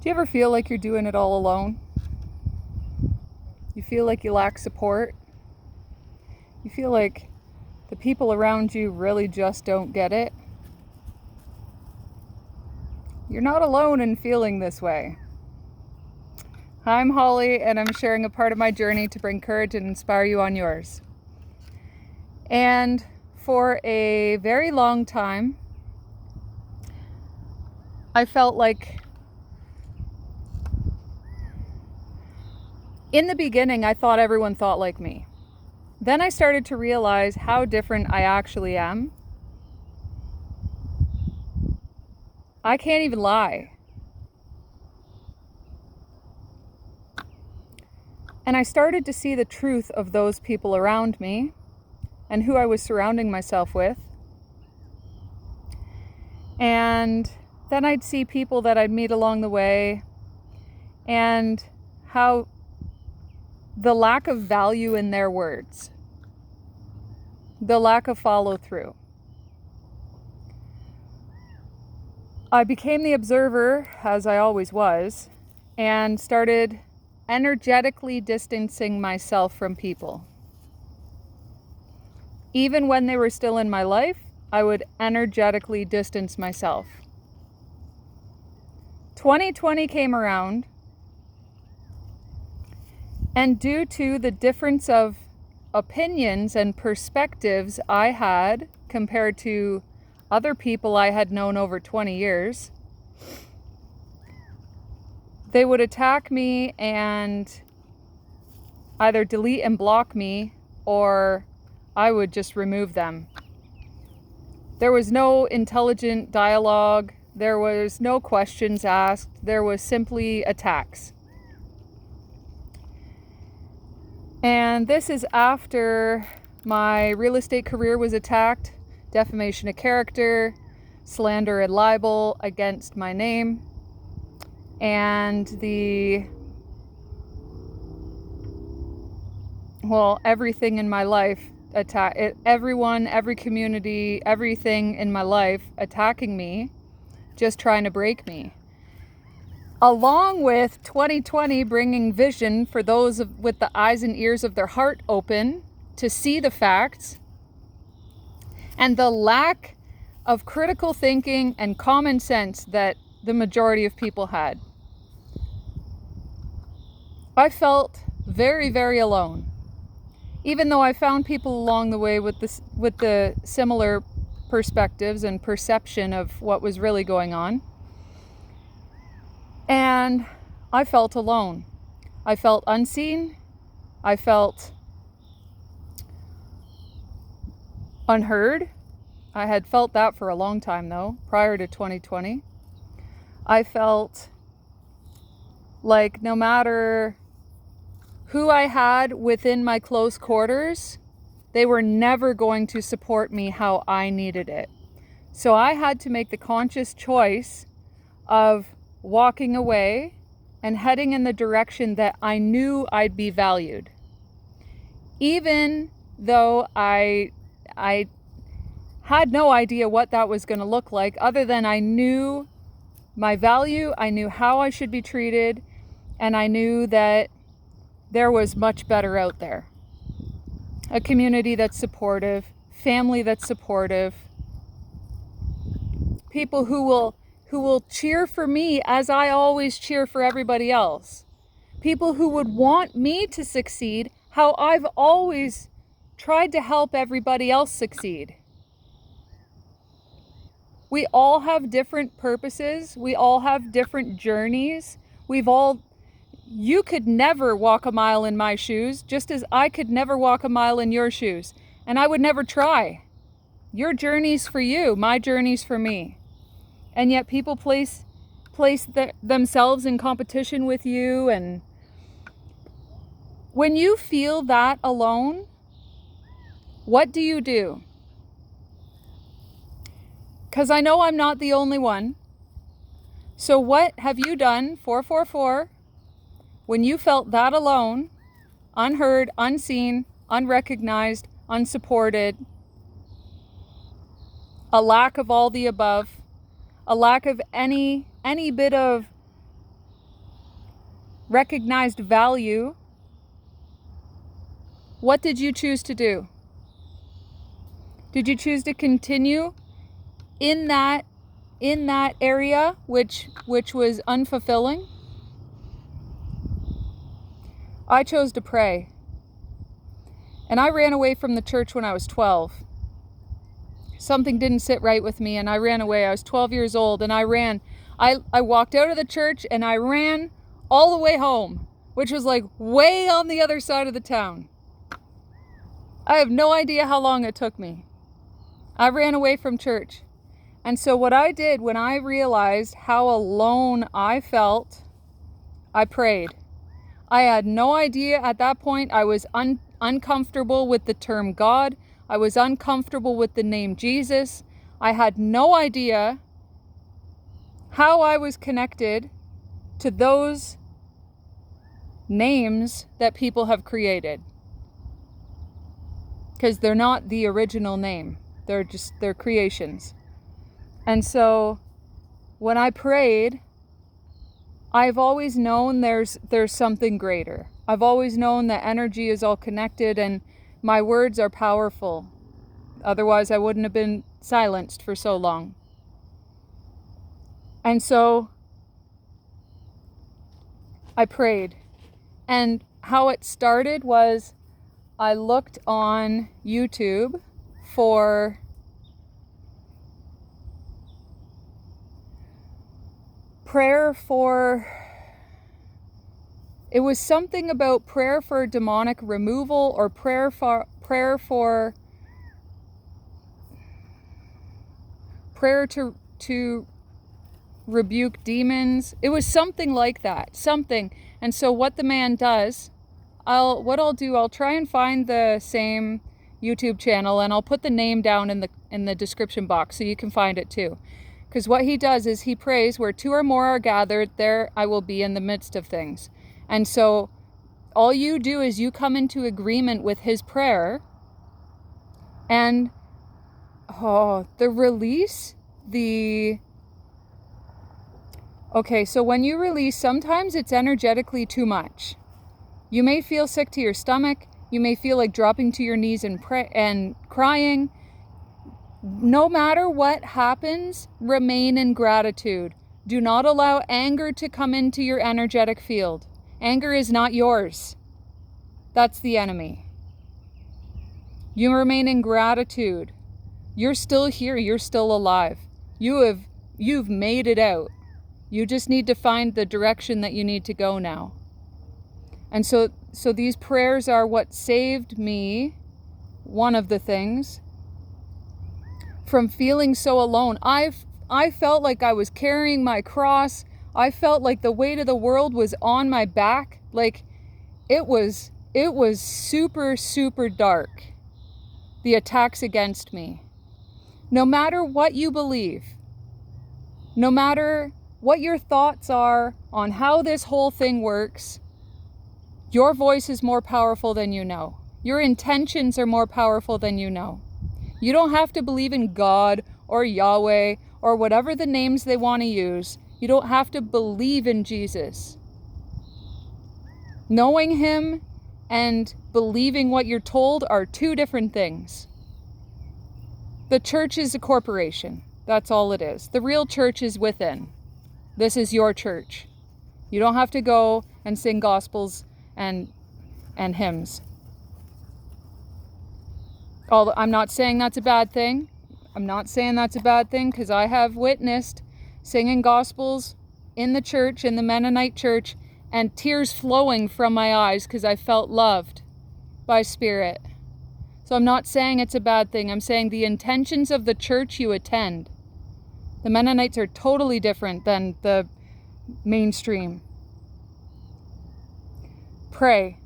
Do you ever feel like you're doing it all alone? You feel like you lack support? You feel like the people around you really just don't get it? You're not alone in feeling this way. I'm Holly, and I'm sharing a part of my journey to bring courage and inspire you on yours. And for a very long time, I felt like in the beginning, I thought everyone thought like me. Then I started to realize how different I actually am. I can't even lie. And I started to see the truth of those people around me and who I was surrounding myself with. And then I'd see people that I'd meet along the way and how the lack of value in their words, the lack of follow through. I became the observer, as I always was, and started energetically distancing myself from people. Even when they were still in my life, I would energetically distance myself. 2020 came around, and due to the difference of opinions and perspectives I had compared to other people I had known over 20 years, they would attack me and either delete and block me, or I would just remove them. There was no intelligent dialogue. There was no questions asked. There was simply attacks. And this is after my real estate career was attacked, defamation of character, slander and libel against my name, and everything in my life, everyone, every community, everything in my life attacking me, just trying to break me. Along with 2020 bringing vision for those with the eyes and ears of their heart open to see the facts, and the lack of critical thinking and common sense that the majority of people had. I felt very, very alone. Even though I found people along the way with the similar perspectives and perception of what was really going on. And I felt alone. I felt unseen. I felt unheard. I had felt that for a long time though, prior to 2020. I felt like no matter who I had within my close quarters, they were never going to support me how I needed it. So I had to make the conscious choice of walking away and heading in the direction that I knew I'd be valued. Even though I had no idea what that was going to look like, other than I knew my value, I knew how I should be treated, and I knew that there was much better out there. A community that's supportive, family that's supportive, people who will cheer for me as I always cheer for everybody else. People who would want me to succeed how I've always tried to help everybody else succeed. We all have different purposes. We all have different journeys. You could never walk a mile in my shoes, just as I could never walk a mile in your shoes. And I would never try. Your journey's for you, my journey's for me. And yet people place themselves in competition with you. And when you feel that alone, what do you do? Because I know I'm not the only one. So what have you done, 444, when you felt that alone, unheard, unseen, unrecognized, unsupported, a lack of all the above, a lack of any bit of recognized value, what did you choose to do? Did you choose to continue in that area which was unfulfilling? I chose to pray. And I ran away from the church when I was 12. Something didn't sit right with me and I ran away. I was 12 years old and I ran. I walked out of the church and I ran all the way home, which was like way on the other side of the town. I have no idea how long it took me. I ran away from church. And so what I did when I realized how alone I felt, I prayed. I had no idea at that point. I was uncomfortable with the term God. I was uncomfortable with the name Jesus. I had no idea how I was connected to those names that people have created. Because they're not the original name. They're creations. And so when I prayed, I've always known there's something greater. I've always known that energy is all connected and my words are powerful. Otherwise, I wouldn't have been silenced for so long. And so I prayed. And how it started was I looked on YouTube for prayer for, it was something about prayer for demonic removal or prayer to rebuke demons. It was something like that, something. And so what the man does, I'll try and find the same YouTube channel and I'll put the name down in the description box so you can find it too. Because what he does is he prays, where 2 or more are gathered, there I will be in the midst of things. And so all you do is you come into agreement with his prayer, and the release, okay, so when you release, sometimes it's energetically too much. You may feel sick to your stomach. You may feel like dropping to your knees and crying. No matter what happens, remain in gratitude. Do not allow anger to come into your energetic field. Anger is not yours. That's the enemy. You remain in gratitude. You're still here. You're still alive. You've made it out. You just need to find the direction that you need to go now. And so these prayers are what saved me, one of the things, from feeling so alone. I felt like I was carrying my cross. I felt like the weight of the world was on my back. Like it was super, super dark, the attacks against me. No matter what you believe, no matter what your thoughts are on how this whole thing works, your voice is more powerful than you know. Your intentions are more powerful than you know. You don't have to believe in God or Yahweh or whatever the names they want to use. You don't have to believe in Jesus. Knowing him and believing what you're told are two different things. The church is a corporation. That's all it is. The real church is within. This is your church. You don't have to go and sing gospels and hymns. Although I'm not saying that's a bad thing. I'm not saying that's a bad thing, because I have witnessed singing gospels in the church, in the Mennonite church, and tears flowing from my eyes because I felt loved by Spirit. So I'm not saying it's a bad thing. I'm saying the intentions of the church you attend. The Mennonites are totally different than the mainstream. Pray.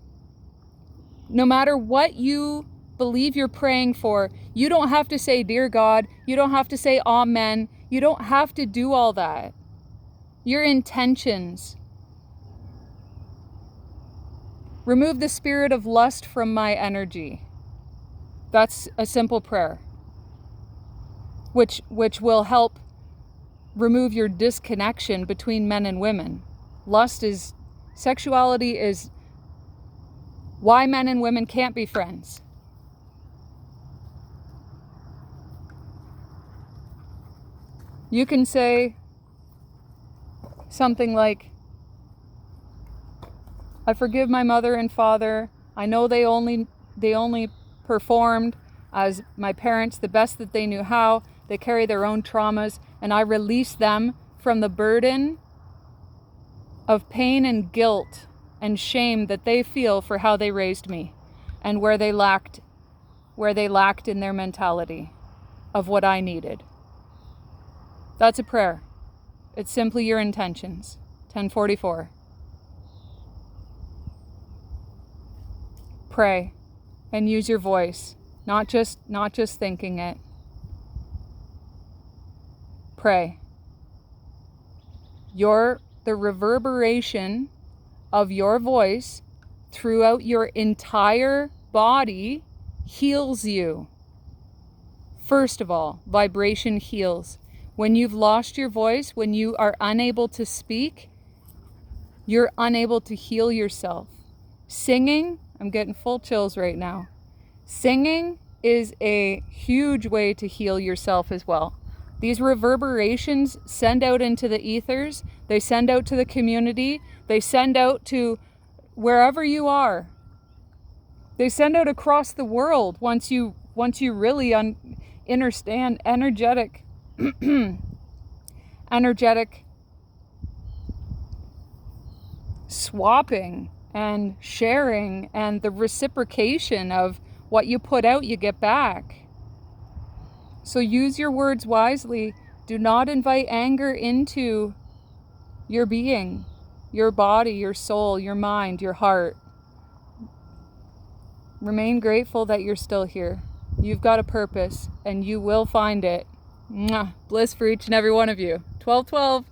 No matter what you believe you're praying for, you don't have to say, "Dear God." You don't have to say, "Amen." You don't have to do all that. Your intentions. Remove the spirit of lust from my energy. That's a simple prayer, which will help remove your disconnection between men and women. Lust is Sexuality is why men and women can't be friends. You can say something like, I forgive my mother and father. I know they only performed as my parents the best that they knew how. They carry their own traumas, and I release them from the burden of pain and guilt and shame that they feel for how they raised me and where they lacked in their mentality of what I needed. That's a prayer. It's simply your intentions. 1044. Pray and use your voice, not just thinking it. Pray. The reverberation of your voice throughout your entire body heals you. First of all, vibration heals. When you've lost your voice, when you are unable to speak, you're unable to heal yourself. Singing, I'm getting full chills right now. Singing is a huge way to heal yourself as well. These reverberations send out into the ethers, they send out to the community, they send out to wherever you are. They send out across the world once you really understand energetic swapping and sharing and the reciprocation of what you put out, you get back. So use your words wisely. Do not invite anger into your being, your body, your soul, your mind, your heart. Remain grateful that you're still here. You've got a purpose and you will find it. Mwah. Bliss for each and every one of you. 1212.